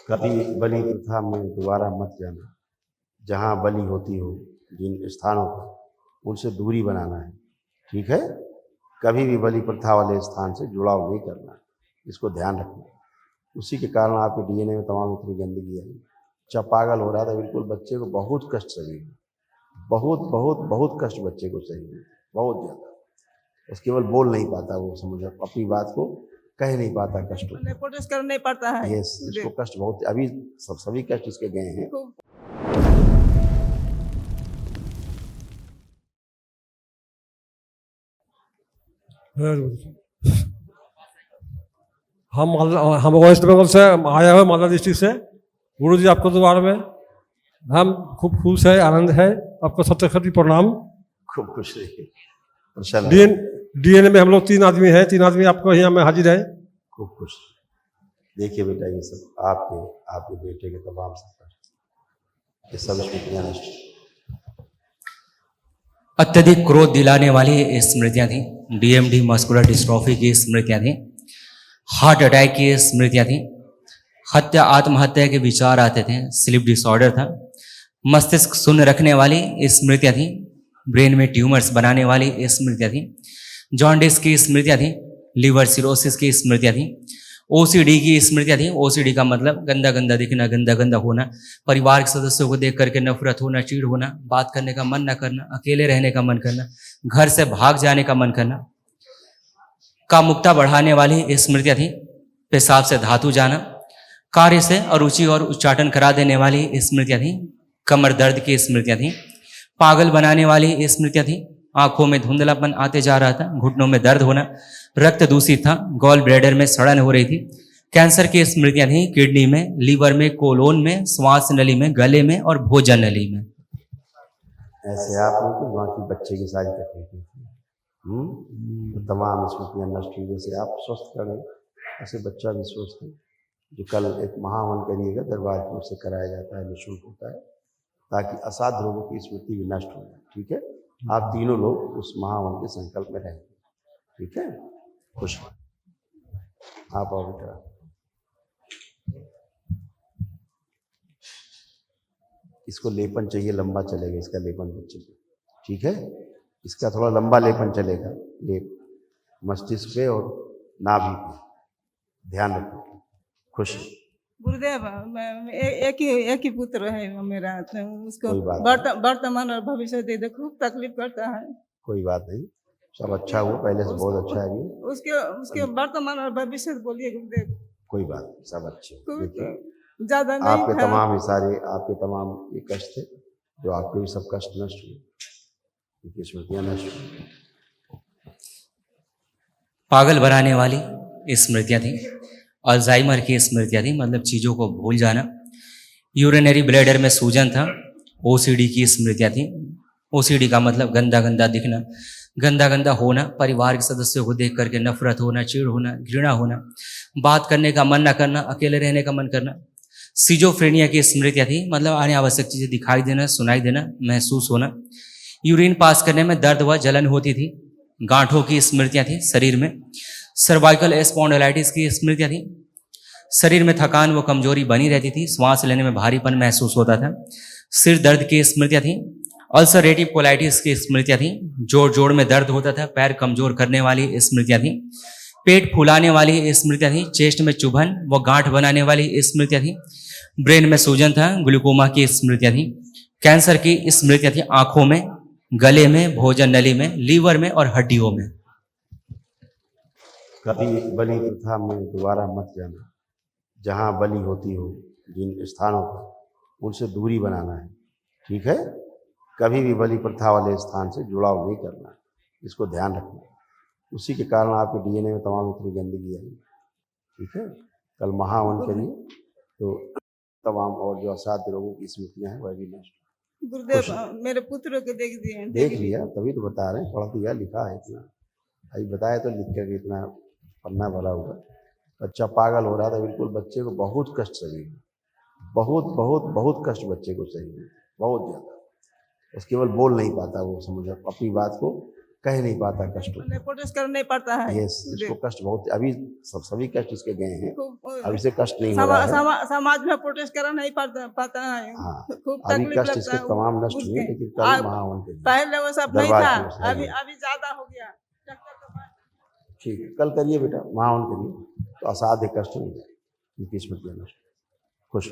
कभी बलि प्रथा में दोबारा मत जाना। जहाँ बलि होती हो जिन स्थानों पर, उनसे दूरी बनाना है, ठीक है। कभी भी बलि प्रथा वाले स्थान से जुड़ाव नहीं करना, इसको ध्यान रखना। उसी के कारण आपके डीएनए में तमाम इतनी गंदगी आई। बच्चा पागल हो रहा था बिल्कुल, बच्चे को बहुत कष्ट सही, बहुत बहुत बहुत कष्ट बच्चे को सही, बहुत ज़्यादा। बस केवल बोल नहीं पाता, वो समझ अपनी बात को कह नहीं पाता, कष्ट प्रोटेस्ट कर नहीं पड़ता है। यस, इसको कष्ट बहुत, अभी सभी कष्ट इसके गए हैं। हम वेस्ट बंगाल से आया हुए मालदा डिस्ट्रिक्ट से। गुरु जी आपको द्वार में हम खूब खुश है, आनंद है। आपको सत्य प्रणाम। खूब खुश रहिए। डीएनए में हम लोग 3 आदमी हैं, 3 आदमी आपको यहाँ में हाजिर है। खूब खुश। देखिए बेटा, ये सब आपके बेटे के तमाम सफर, ये सब स्मृतियाँ नष्ट। अत्यधिक क्रोध दिलाने वाली स्मृतियाँ थी। डीएमडी मस्कुलर डिस्ट्रॉफी की स्मृतियाँ थी। हार्ट अटैक की स्मृतियाँ थी। हत्या आत्महत्या के विचार आते थे। स्लीप डिसऑर्डर था। मस्तिष्क शून्य रखने वाली स्मृतियाँ थी। ब्रेन में ट्यूमर्स बनाने वाली स्मृतियाँ थी। जॉन्डिस की स्मृतियाँ थी। लीवर सिरोसिस की स्मृतियाँ थी। ओसीडी की स्मृतियाँ थी। ओसीडी का मतलब गंदा गंदा दिखना, गंदा गंदा होना, परिवार के सदस्यों को देख करके नफरत होना, चिढ़ होना, बात करने का मन न करना, अकेले रहने का मन करना, घर से भाग जाने का मन करना। कामुकता बढ़ाने वाली स्मृतियाँ थी। पेशाब से धातु जाना, कार्य से अरुचि और उच्चाटन करा देने वाली स्मृतियाँ थी। कमर दर्द की स्मृतियाँ थी। पागल बनाने वाली स्मृतियाँ थी। आंखों में धुंधलापन आते जा रहा था, घुटनों में दर्द होना, रक्त दूषित था, गॉल ब्लैडर में सड़न हो रही थी। कैंसर की स्मृतियाँ थी। किडनी में, लीवर में, कोलोन में, श्वास नली में, गले में और भोजन नली में। ऐसे आप लोग तो वहाँ की बच्चे की सारी तकलीफें थी, तो तमाम स्मृतियाँ नष्ट हुई। जैसे आप स्वस्थ करें, ऐसे बच्चा भी स्वस्थ है। जो कल एक महावन करिएगा, दरबार की ओर से कराया जाता है, निःशुल्क होता है, ताकि असाध्य रोगों की स्मृति भी नष्ट हो जाए, ठीक है। आप तीनों लोग उस महावन के संकल्प में रहेंगे, ठीक है। खुश आप आओ बेटा। इसको लेपन चाहिए, लंबा चलेगा इसका लेपन बच्चे को, ठीक है। इसका थोड़ा लंबा लेपन चलेगा, लेप मस्तिष्क पे और नाभि पे, ध्यान रखो। खुश गुरुदेव, एक ही पुत्र है मेरा, तो उसको वर्तमान और भविष्य दे दे, खूब तकलीफ करता है। कोई बात नहीं, सब अच्छा हुआ, पहले से बहुत अच्छा है। उसके वर्तमान और भविष्य बोलिए गुरुदेव। कोई बात नहीं, सब अच्छे। ज्यादा नहीं आपके था। तमाम आपके तमाम ये कष्ट थे, जो आपके भी सब कष्ट नष्ट हुए, स्मृतियाँ नष्ट हुई। पागल बनाने वाली स्मृतियाँ थी। अल्जाइमर की स्मृतियाँ थी, मतलब चीज़ों को भूल जाना। यूरिनरी ब्लैडर में सूजन था। ओसीडी की स्मृतियाँ थी। ओसीडी का मतलब गंदा गंदा दिखना, गंदा गंदा होना, परिवार के सदस्यों को देख करके नफरत होना, चिढ़ होना, घृणा होना, बात करने का मन न करना, अकेले रहने का मन करना। सिजोफ्रेनिया की स्मृतियाँ थी, मतलब अनावश्यक चीज़ें दिखाई देना, सुनाई देना, महसूस होना। यूरिन पास करने में दर्द व जलन होती थी। गांठों की स्मृतियाँ थी शरीर में। सर्वाइकल स्पॉन्डिलाइटिस की स्मृतियाँ थी। शरीर में थकान व कमजोरी बनी रहती थी। श्वास लेने में भारीपन महसूस होता था। सिर दर्द की स्मृतियाँ थी। अल्सरेटिव कोलाइटिस की स्मृतियाँ थी। जोड़ जोड़ में दर्द होता था। पैर कमजोर करने वाली स्मृतियाँ थी। पेट फुलाने वाली स्मृतियाँ थी। चेस्ट में चुभन व गांठ बनाने वाली स्मृतियाँ थी। ब्रेन में सूजन था। ग्लूकोमा की स्मृतियाँ थी। कैंसर की स्मृतियाँ थी। आंखों में, गले में, भोजन नली में, लीवर में और हड्डियों में। कभी बलि प्रथा में दोबारा मत जाना। जहाँ बलि होती हो जिन स्थानों पर, उनसे दूरी बनाना है, ठीक है। कभी भी बलि प्रथा वाले स्थान से जुड़ाव नहीं करना, इसको ध्यान रखना। उसी के कारण आपके डीएनए में तमाम इतनी गंदगी आई, ठीक है। कल महावन करिए तो तमाम और जो असाध्य रोगों की स्मृतियाँ हैं वह भी नष्ट। गुरुदेव, मेरे पुत्र को देख लिया, तभी तो बता रहे हैं, पढ़ दिया, लिखा है इतना, अभी बताया तो लिख करके इतना पन्ना भरा हुआ। बच्चा पागल हो रहा था बिल्कुल, बच्चे को बहुत कष्ट सही, बहुत बहुत बहुत कष्ट बच्चे को सही, बहुत ज़्यादा। बस केवल बोल नहीं पाता, वो समझ अपनी बात को कह नहीं पाता कष्ट को। प्रोटेस्ट कर नहीं पड़ता है। यस, इसको कष्ट बहुत, अभी सभी कष्ट इसके गए हैं, खूब अब इसे कष्ट नहीं हो रहा है। समाज में प्रोटेस्ट करना नहीं पाता है। हाँ, खूब अभी तकलीफ कष्ट लगता इसके है तमाम नष्ट हुए, लेकिन कल महावन के दिन पहले वो सब नहीं दरबार था, की ओर से अभी आइए। अभी ज्यादा हो गया। ठीक है, कल करिए बेटा, महावन करिए तो असाध्य कष्ट नहीं जाए, इनकी स्मृतियाँ नष्ट। खुश